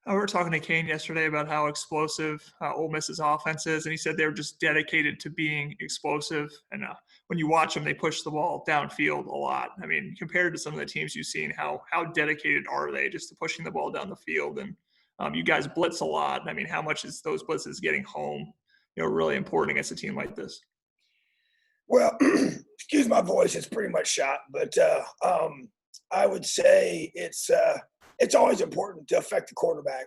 We were talking to Kane yesterday about how explosive Ole Miss's offense is, and he said they were just dedicated to being explosive. And when you watch them, they push the ball downfield a lot. I mean, compared to some of the teams you've seen, how dedicated are they just to pushing the ball down the field? And you guys blitz a lot. I mean, how much is those blitzes getting home, really important against a team like this? Well, excuse my voice, it's pretty much shot, but I would say it's always important to affect the quarterback.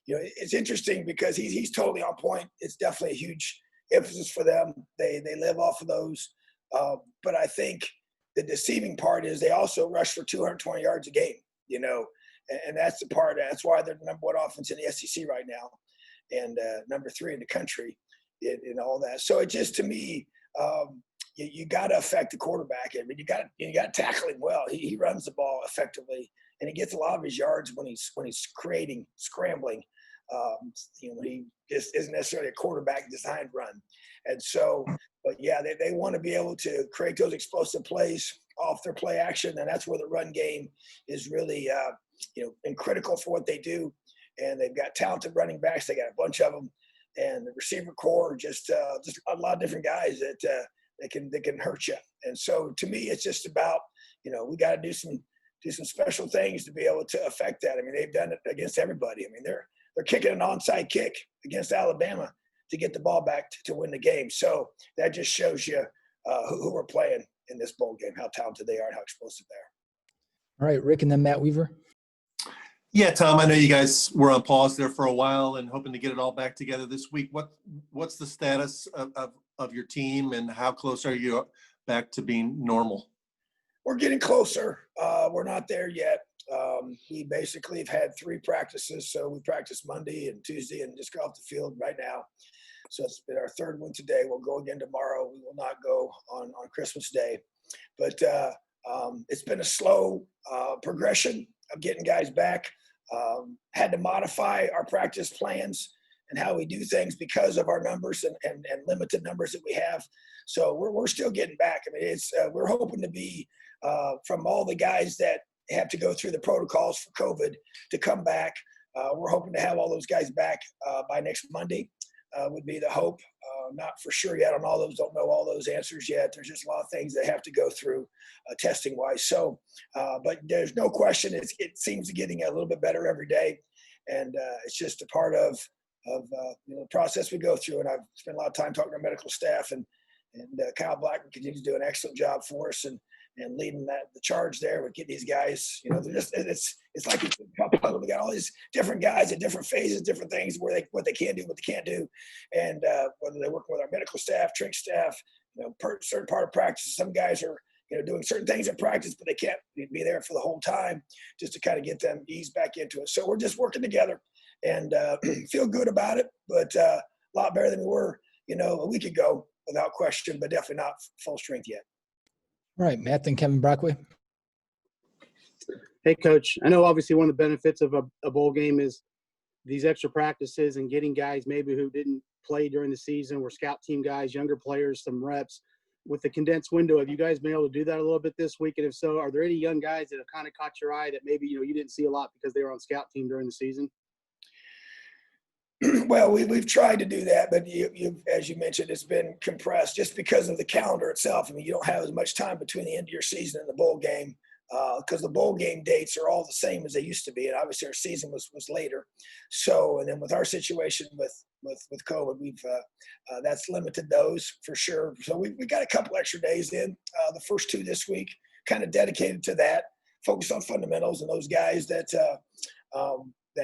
It's interesting because he's totally on point. It's definitely a huge emphasis for them. They live off of those. But I think the deceiving part is they also rush for 220 yards a game, and that's the part. That's why they're the number one offense in the SEC right now, and number 3 in the country, and all that. So it just, to me, you got to affect the quarterback. I mean, you got to tackle him well. He runs the ball effectively, and he gets a lot of his yards when he's creating, scrambling. He just isn't necessarily a quarterback designed run. And so, but yeah, they want to be able to create those explosive plays off their play action, and that's where the run game is really and critical for what they do. And they've got talented running backs. They got a bunch of them, and the receiver core just a lot of different guys that can hurt you. And so, to me, it's just about we got to do some special things to be able to affect that. I mean, they've done it against everybody. I mean, they're kicking an onside kick against Alabama to get the ball back to win the game. So that just shows you who we're playing in this bowl game, how talented they are and how explosive they are. All right, Rick, and then Matt Weaver. Yeah, Tom, I know you guys were on pause there for a while and hoping to get it all back together this week. What's the status of your team, and how close are you back to being normal? We're getting closer. We're not there yet. We basically have had 3 practices. So we practiced Monday and Tuesday and just got off the field right now. So it's been our 3rd one today. We'll go again tomorrow. We will not go on Christmas Day. But it's been a slow progression of getting guys back. Had to modify our practice plans and how we do things because of our numbers and limited numbers that we have. So we're still getting back. I mean, we're hoping to be from all the guys that have to go through the protocols for COVID to come back. We're hoping to have all those guys back by next Monday, would be the hope. Not for sure yet on all those, don't know all those answers yet. There's just a lot of things they have to go through testing wise. So, but there's no question it seems to getting a little bit better every day. And it's just a part of the process we go through. And I've spent a lot of time talking to our medical staff, and Kyle Blackman continues to do an excellent job for us and leading the charge there with getting these guys. They're just it's like it's a couple. We got all these different guys at different phases, different things what they can do, what they can't do, and whether they're working with our medical staff, trick staff, certain part of practice. Some guys are doing certain things in practice, but they can't be there for the whole time, just to kind of get them eased back into it. So we're just working together and feel good about it, but a lot better than we were a week ago, without question, but definitely not full strength yet. All right, Matt and Kevin Brockway. Hey, Coach. I know obviously one of the benefits of a bowl game is these extra practices and getting guys maybe who didn't play during the season, were scout team guys, younger players, some reps. With the condensed window, have you guys been able to do that a little bit this week? And if so, are there any young guys that have kind of caught your eye that maybe you didn't see a lot because they were on scout team during the season? Well, we've tried to do that, but as you mentioned, it's been compressed just because of the calendar itself. I mean, you don't have as much time between the end of your season and the bowl game because the bowl game dates are all the same as they used to be, and obviously our season was later. So, and then with our situation with COVID, we've that's limited those for sure. So we got a couple extra days in. The first 2 this week, kind of dedicated to that, focused on fundamentals and those guys that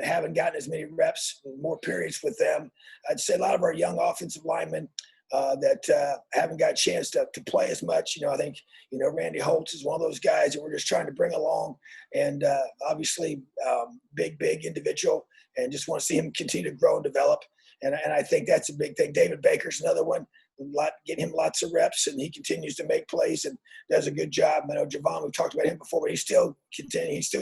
haven't gotten as many reps, more periods with them. I'd say a lot of our young offensive linemen that haven't got a chance to play as much. I think, Randy Holtz is one of those guys that we're just trying to bring along, and obviously big individual, and just want to see him continue to grow and develop. And I think that's a big thing. David Baker's another one. getting him lots of reps, and he continues to make plays and does a good job. I know Javon, we've talked about him before, but he's still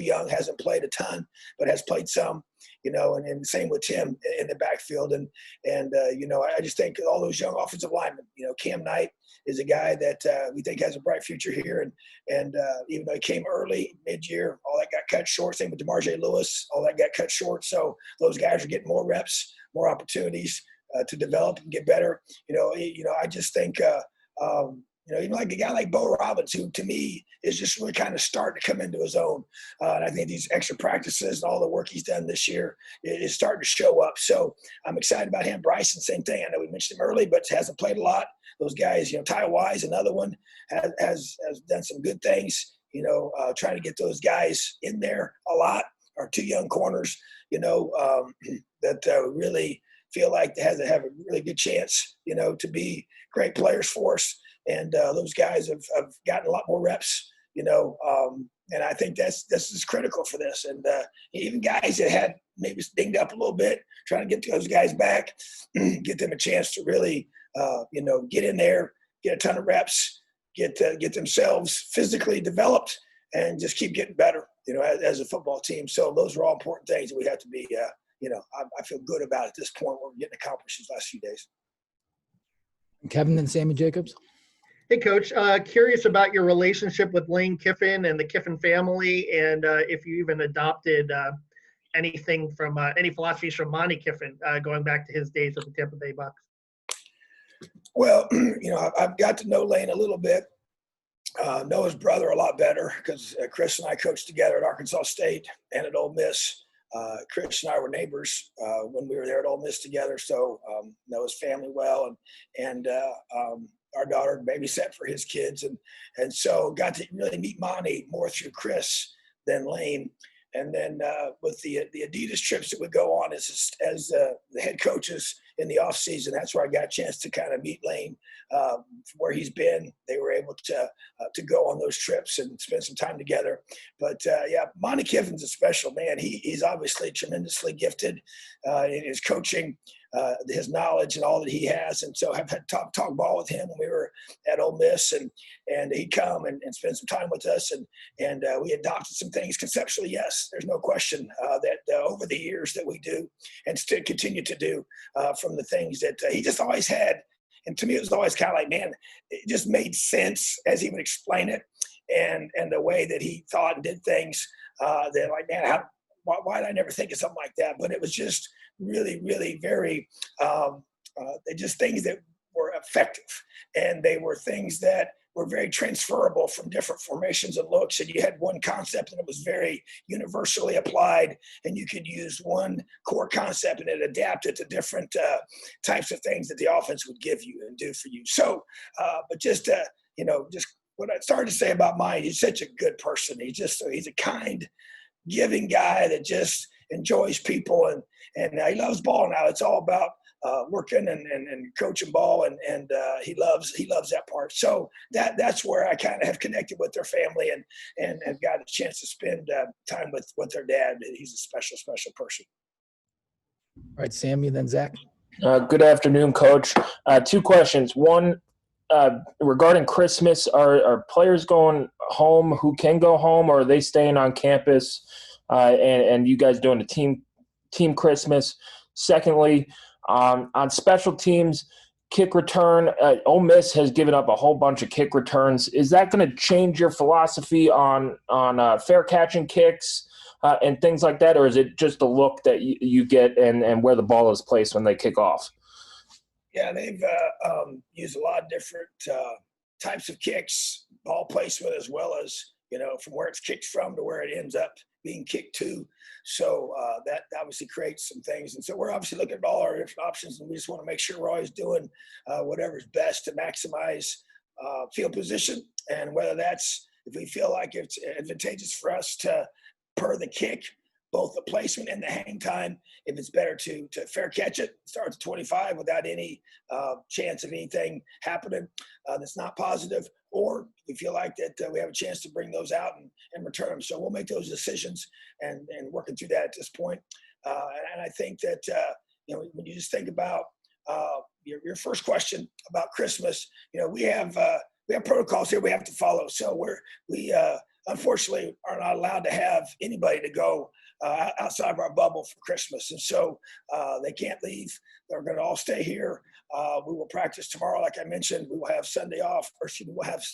young, hasn't played a ton, but has played some, and same with Tim in the backfield. And I just think all those young offensive linemen, Cam Knight is a guy that we think has a bright future here. And even though he came early, mid-year, all that got cut short. Same with DeMarjay Lewis, all that got cut short. So those guys are getting more reps, more opportunities to develop and get better. I just think, even like a guy like Bo Robbins, who to me is just really kind of starting to come into his own. And I think these extra practices and all the work he's done this year is starting to show up. So I'm excited about him. Bryson, same thing. I know we mentioned him early, but hasn't played a lot. Those guys, Ty Wise, another one, has done some good things, trying to get those guys in there a lot. Our two young corners, that really feel like they have a really good chance, to be great players for us. And those guys have gotten a lot more reps, and I think this is critical for this. And even guys that had maybe dinged up a little bit, trying to get those guys back, get them a chance to really, get in there, get a ton of reps, get themselves physically developed, and just keep getting better, as a football team. So those are all important things that we have to be, I feel good about at this point what we're getting accomplished these last few days. Kevin and Sammy Jacobs. Hey, Coach. Curious about your relationship with Lane Kiffin and the Kiffin family, and if you even adopted anything from any philosophies from Monty Kiffin going back to his days with the Tampa Bay Bucks. Well, I've got to know Lane a little bit. Know his brother a lot better because Chris and I coached together at Arkansas State and at Ole Miss. Chris and I were neighbors when we were there at Ole Miss together, so know his family well, and our daughter babysat for his kids, and so got to really meet Monty more through Chris than Lane. And then with the Adidas trips that would go on as the head coaches in the off season, that's where I got a chance to kind of meet Lane. Where he's been, they were able to go on those trips and spend some time together. But Monty Kiffin's a special man. He's obviously tremendously gifted in his coaching, his knowledge and all that he has. And so I've had talk ball with him when we were at Ole Miss, and he'd come and spend some time with us, and we adopted some things conceptually. Yes, there's no question that over the years that we do and still continue to do from the things that he just always had. And to me, it was always kind of like, man, it just made sense as he would explain it, and the way that he thought and did things. That like, man, why did I never think of something like that? But it was just really, really very, just things that were effective, and they were things that were very transferable from different formations and looks. And you had one concept, and it was very universally applied, and you could use one core concept and it adapted to different types of things that the offense would give you and do for you. So, but just what I started to say about Mike, he's such a good person. He's a kind, giving guy that just enjoys people, and he loves ball now. It's all about working and coaching ball, and he loves that part. So that's where I kind of have connected with their family and got a chance to spend time with their dad. He's a special person. All right, Sammy, then Zach. Good afternoon, Coach. Two questions. One, regarding Christmas, are players going home who can go home, or are they staying on campus and you guys doing a team Christmas? Secondly, on special teams, kick return, Ole Miss has given up a whole bunch of kick returns. Is that going to change your philosophy on fair catching kicks and things like that, or is it just the look that you get and where the ball is placed when they kick off? Yeah, they've used a lot of different types of kicks, ball placement, as well as, from where it's kicked from to where it ends up being kicked to. So that obviously creates some things. And so we're obviously looking at all our different options, and we just want to make sure we're always doing whatever's best to maximize field position. And whether that's, if we feel like it's advantageous for us to, per the kick, both the placement and the hang time, if it's better to fair catch it, start at 25 without any chance of anything happening that's not positive, or we feel like that we have a chance to bring those out and return them. So we'll make those decisions and working through that at this point. And I think that, when you just think about your first question about Christmas, we have protocols here we have to follow. So we unfortunately are not allowed to have anybody to go outside of our bubble for Christmas. And so they can't leave. They're going to all stay here. We will practice tomorrow. Like I mentioned, we will have Sunday off, or excuse me, we'll have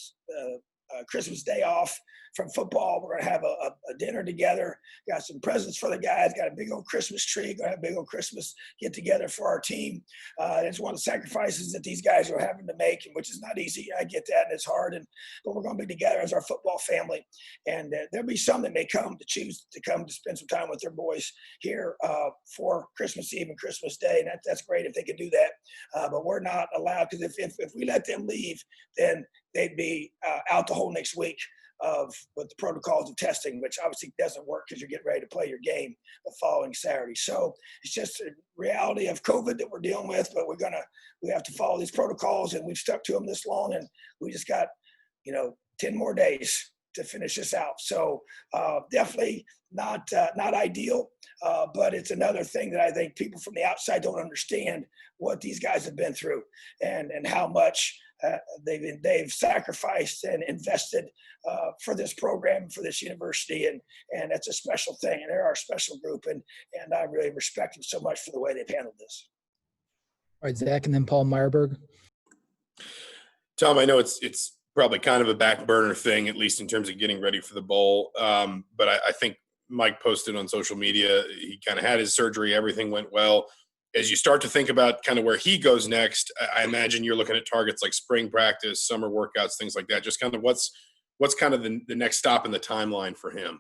Christmas Day off from football. We're going to have a dinner together. Got some presents for the guys. Got a big old Christmas tree. Going to have a big old Christmas get together for our team. It's one of the sacrifices that these guys are having to make, which is not easy. I get that, and it's hard. But we're going to be together as our football family. And there'll be some that may come to choose to come to spend some time with their boys here for Christmas Eve and Christmas Day. And that's great if they can do that. But we're not allowed, because if we let them leave, then they'd be out the whole next week with the protocols of testing, which obviously doesn't work because you're getting ready to play your game the following Saturday. So it's just a reality of COVID that we're dealing with, but we have to follow these protocols, and we've stuck to them this long, and we just got 10 more days to finish this out. So definitely not ideal, but it's another thing that I think people from the outside don't understand what these guys have been through and how much they've sacrificed and invested for this program, for this university, and it's a special thing, and they're our special group, and I really respect them so much for the way they've handled this. All right, Zach, and then Paul Meyerberg. Tom, I know it's probably kind of a back burner thing, at least in terms of getting ready for the bowl, but I think Mike posted on social media, he kind of had his surgery, everything went well. As you start to think about kind of where he goes next, I imagine you're looking at targets like spring practice, summer workouts, things like that. Just kind of what's kind of the next stop in the timeline for him?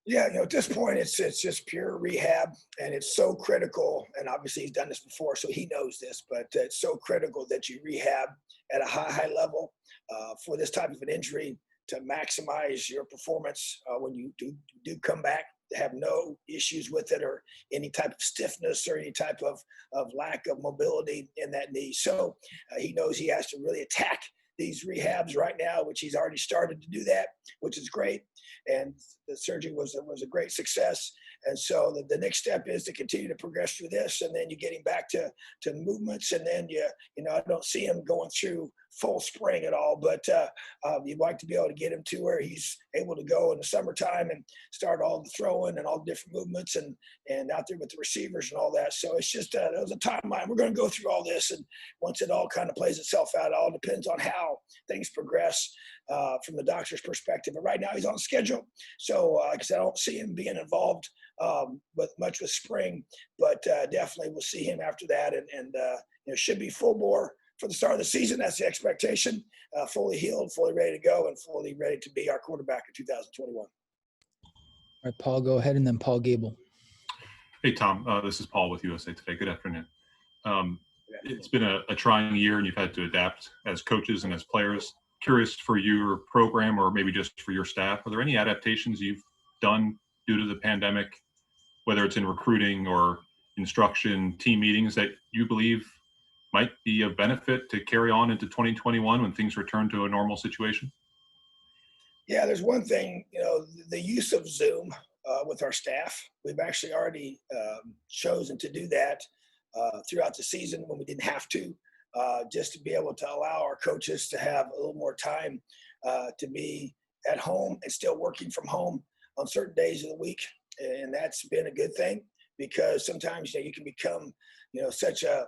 Yeah, at this point, it's just pure rehab, and it's so critical. And obviously, he's done this before, so he knows this. But it's so critical that you rehab at a high level for this type of an injury to maximize your performance when you do come back. To have no issues with it or any type of stiffness or any type of lack of mobility in that knee. So he knows he has to really attack these rehabs right now, which he's already started to do that, which is great. And the surgery was a great success. And so the next step is to continue to progress through this, and then you get him back to movements, and then I don't see him going through full spring at all, but you'd like to be able to get him to where he's able to go in the summertime and start all the throwing and all the different movements and out there with the receivers and all that. So it's just there's a timeline. We're going to go through all this, and once it all kind of plays itself out, it all depends on how things progress from the doctor's perspective. But right now he's on schedule, so like I said, I don't see him being involved with spring, but definitely we'll see him after that, and should be full bore for the start of the season. That's the expectation. Fully healed, fully ready to go, and fully ready to be our quarterback in 2021. All right, Paul, go ahead, and then Paul Gable. Hey, Tom. This is Paul with USA Today. Good afternoon. It's been a trying year, and you've had to adapt as coaches and as players. Curious for your program, or maybe just for your staff, are there any adaptations you've done due to the pandemic, whether it's in recruiting or instruction, team meetings, that you believe might be of benefit to carry on into 2021 when things return to a normal situation? Yeah, there's one thing, the use of Zoom with our staff. We've actually already chosen to do that throughout the season when we didn't have to, just to be able to allow our coaches to have a little more time to be at home and still working from home on certain days of the week. And that's been a good thing, because sometimes you can become, such a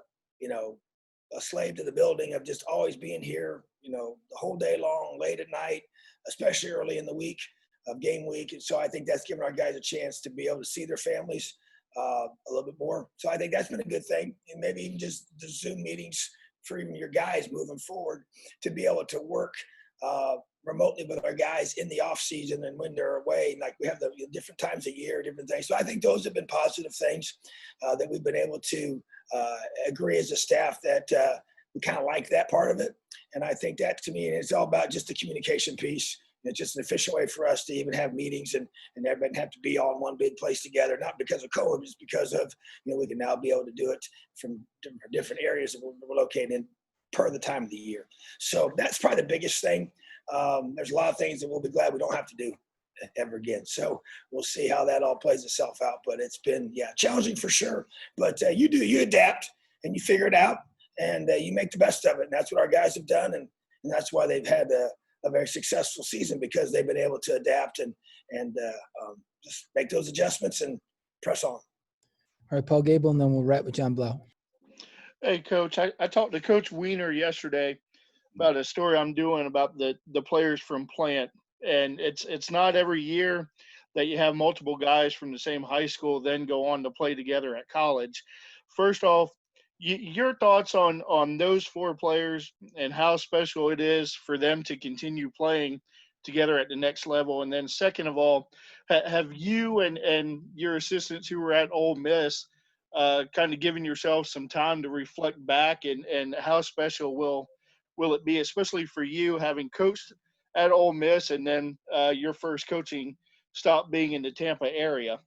slave to the building of just always being here, the whole day long, late at night, especially early in the week of game week. And so I think that's given our guys a chance to be able to see their families a little bit more. So I think that's been a good thing. And maybe even just the Zoom meetings for even your guys moving forward, to be able to work remotely with our guys in the off season and when they're away. Like we have the different times a year, different things. So I think those have been positive things that we've been able to agree as a staff that we kind of like that part of it. And I think that, to me, it's all about just the communication piece. It's just an efficient way for us to even have meetings and everybody have to be all in one big place together, not because of COVID, just because of, we can now be able to do it from different areas that we're located in per the time of the year. So that's probably the biggest thing. There's a lot of things that we'll be glad we don't have to do ever again. So we'll see how that all plays itself out. But it's been, challenging for sure. But you adapt. and you figure it out, and you make the best of it. And that's what our guys have done, and that's why they've had a very successful season, because they've been able to adapt and just make those adjustments and press on. All right, Paul Gable, and then we'll wrap with John Blau. Hey, Coach, I talked to Coach Weiner yesterday about a story I'm doing about the players from Plant. And it's not every year that you have multiple guys from the same high school then go on to play together at college. First off, your thoughts on those 4 players and how special it is for them to continue playing together at the next level. And then second of all, have you and your assistants who were at Ole Miss kind of giving yourself some time to reflect back, and how special will it be, especially for you having coached at Ole Miss and then your first coaching stop being in the Tampa area?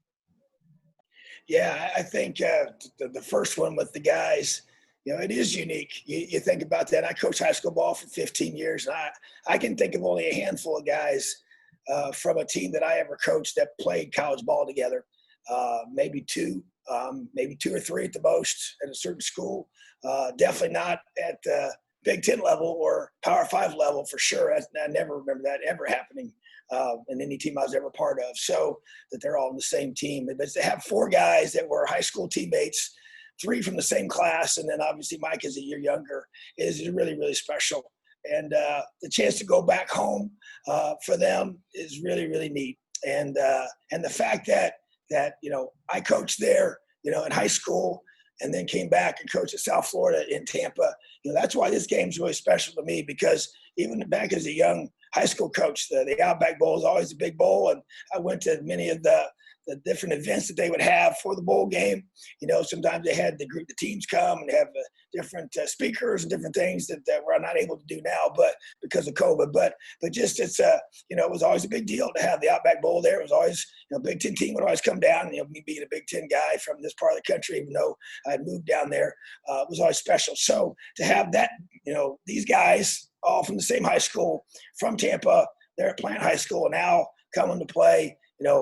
Yeah, I think the first one with the guys, it is unique. You think about that. I coached high school ball for 15 years, and I can think of only a handful of guys from a team that I ever coached that played college ball together. Maybe 2 or 3 at the most at a certain school. Definitely not at the Big Ten level or Power 5 level for sure. I never remember that ever happening in any team I was ever part of. So that they're all in the same team. But to have 4 guys that were high school teammates, 3 from the same class, and then obviously Mike is a year younger, is really, really special. And the chance to go back home for them is really, really neat. And the fact that I coached there, in high school, and then came back and coached at South Florida in Tampa. That's why this game's really special to me, because even back as a young high school coach, the Outback Bowl is always a big bowl, and I went to many of the different events that they would have for the bowl game. Sometimes they had the teams come and have different speakers and different things that we're not able to do now, but because of COVID. But just it was always a big deal to have the Outback Bowl there. It was always, Big Ten team would always come down. Me being a Big Ten guy from this part of the country, even though I had moved down there, was always special. So to have that, these guys all from the same high school from Tampa, they're at Plant High School now coming to play,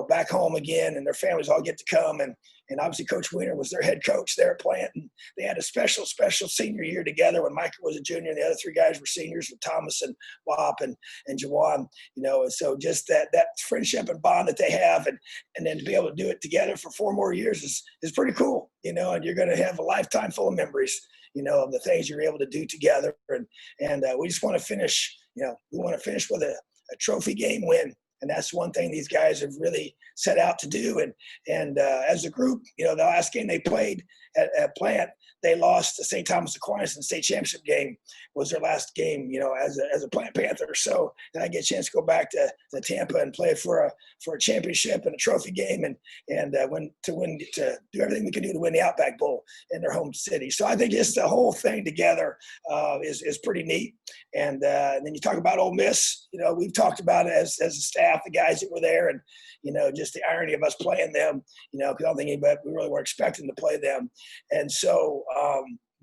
back home again, and their families all get to come. And obviously Coach Weiner was their head coach there at Plant. And they had a special senior year together when Michael was a junior, and the other 3 guys were seniors with Thomas and Wop and Jawan, and so just that friendship and bond that they have, and then to be able to do it together for 4 more years is pretty cool, and you're going to have a lifetime full of memories, of the things you're able to do together. And we just want to finish, we want to finish with a trophy game win. And that's one thing these guys have really set out to do. And as a group, the last game they played at Plant, they lost to St. Thomas Aquinas in the state championship game. Was their last game, as a Plant Panther. So then I get a chance to go back to Tampa and play for a championship and a trophy game, and to do everything we can do to win the Outback Bowl in their home city. So I think just the whole thing together is pretty neat. And then you talk about Ole Miss. We've talked about it as a staff, the guys that were there, and just the irony of us playing them. Because I don't think anybody we really were expecting to play them. And so,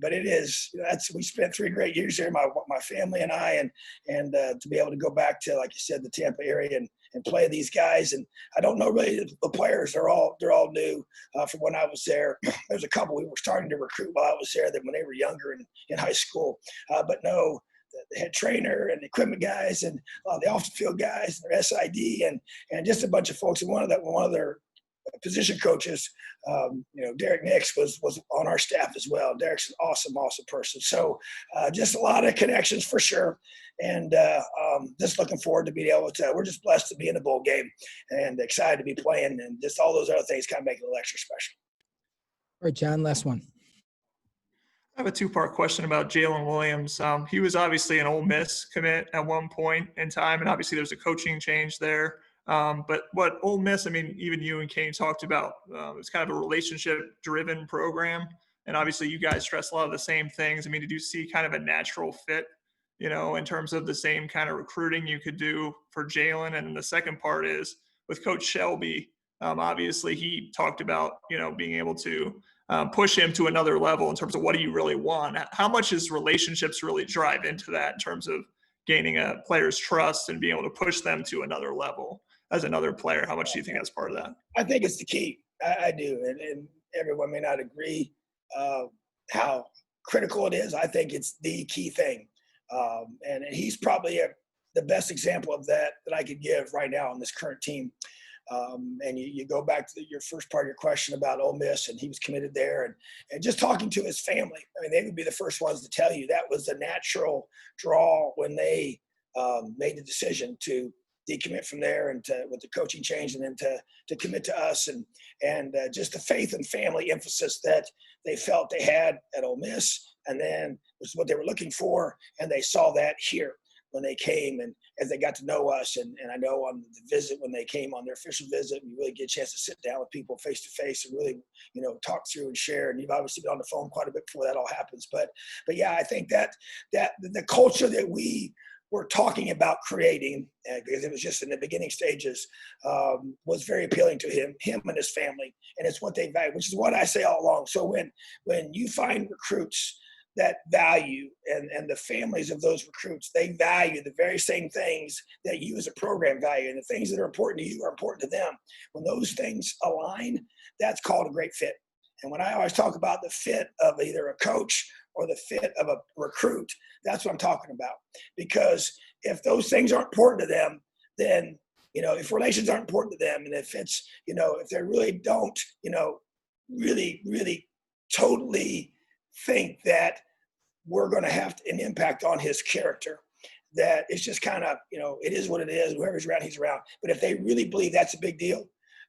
but it is, we spent 3 great years there, my family and I, and to be able to go back to, like you said, the Tampa area and play these guys. And I don't know really the players. They're all new from when I was there. There's a couple we were starting to recruit while I was there when they were younger in high school. But no, the head trainer and the equipment guys and the off the field guys and their SID and just a bunch of folks. And one of their position coaches, Derek Nix was on our staff as well. Derek's an awesome person. So just a lot of connections for sure. And just looking forward to being able to, we're just blessed to be in the bowl game and excited to be playing, and just all those other things kind of make it a little extra special. All right, John, last one. I have a 2-part question about Jalen Williams. He was obviously an Ole Miss commit at one point in time, and obviously there's a coaching change there. But what Ole Miss, even you and Kane talked about, it's kind of a relationship-driven program, and obviously you guys stress a lot of the same things. Did you see kind of a natural fit, in terms of the same kind of recruiting you could do for Jalen? And then the second part is with Coach Shelby. Obviously he talked about, being able to push him to another level in terms of what do you really want? How much does relationships really drive into that in terms of gaining a player's trust and being able to push them to another level as another player? How much do you think that's part of that? I think it's the key. I do. And everyone may not agree how critical it is. I think it's the key thing. And he's probably the best example of that I could give right now on this current team. And you go back to your first part of your question about Ole Miss, and he was committed there, and just talking to his family. I mean, they would be the first ones to tell you that was the natural draw when they made the decision to decommit from there and with the coaching change, and then to commit to us, and just the faith and family emphasis that they felt they had at Ole Miss, and then was what they were looking for, and they saw that here when they came and as they got to know us. And I know on the visit, when they came on their official visit, you really get a chance to sit down with people face to face and really, talk through and share. And you've obviously been on the phone quite a bit before that all happens. But yeah, I think that the culture that we were talking about creating, because it was just in the beginning stages, was very appealing to him and his family. And it's what they value, which is what I say all along. So when you find recruits that value, and the families of those recruits, they value the very same things that you as a program value, and the things that are important to you are important to them. When those things align, that's called a great fit. And when I always talk about the fit of either a coach or the fit of a recruit, that's what I'm talking about. Because if those things aren't important to them, then, if relations aren't important to them, and if it's, if they really don't, really, really totally think that we're going to have an impact on his character, that it's just kind of, it is what it is. Whoever's around, he's around. But if they really believe that's a big deal,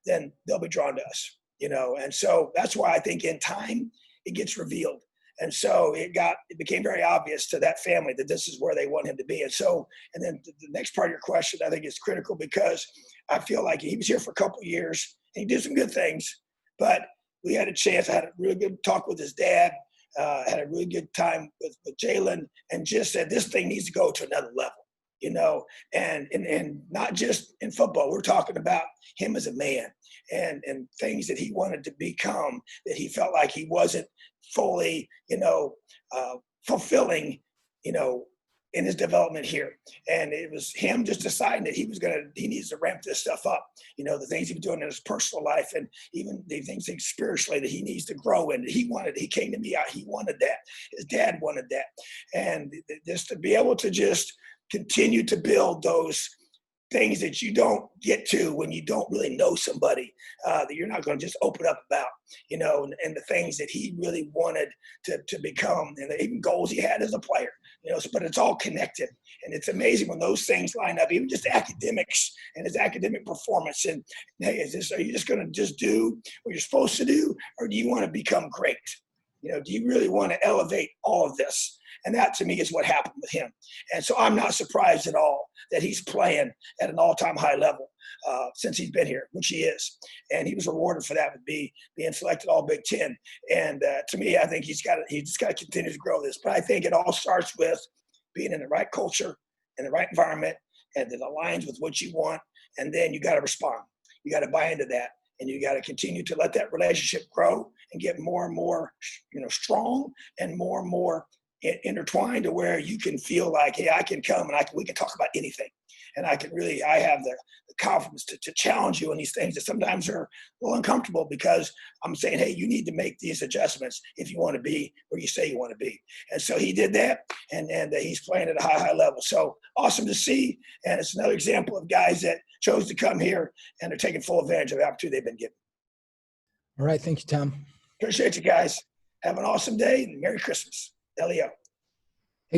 then they'll be drawn to us, And so that's why I think in time it gets revealed. And so it became very obvious to that family that this is where they want him to be. And then the next part of your question, I think is critical, because I feel like he was here for a couple of years and he did some good things, but we had a chance. I had a really good talk with his dad. Had a really good time with Jalen, and just said this thing needs to go to another level, and not just in football. We're talking about him as a man and things that he wanted to become, that he felt like he wasn't fully, fulfilling, in his development here. And it was him just deciding that he needs to ramp this stuff up. The things he was doing in his personal life, and even the things spiritually that he needs to grow in. He came to me out. He wanted that. His dad wanted that. And just to be able to just continue to build those things that you don't get to when you don't really know somebody, that you're not going to just open up about, and the things that he really wanted to become, and the even goals he had as a player, but it's all connected. And it's amazing when those things line up, even just academics and his academic performance. And hey, are you just going to just do what you're supposed to do, or do you want to become great? Do you really want to elevate all of this? And that, to me, is what happened with him. And so I'm not surprised at all that he's playing at an all-time high level since he's been here, which he is. And he was rewarded for that with being selected all Big Ten. And to me, I think he's just got to continue to grow this. But I think it all starts with being in the right culture, in the right environment, and that aligns with what you want. And then you got to respond. You got to buy into that. And you got to continue to let that relationship grow and get more and more, strong and more intertwined, to where you can feel like, hey, I can come and we can talk about anything. And I have the confidence to challenge you on these things that sometimes are a little uncomfortable, because I'm saying, hey, you need to make these adjustments if you want to be where you say you want to be. And so he did that, and he's playing at a high level. So awesome to see. And it's another example of guys that chose to come here and are taking full advantage of the opportunity they've been given. All right. Thank you, Tom. Appreciate you guys. Have an awesome day, and Merry Christmas. Leo.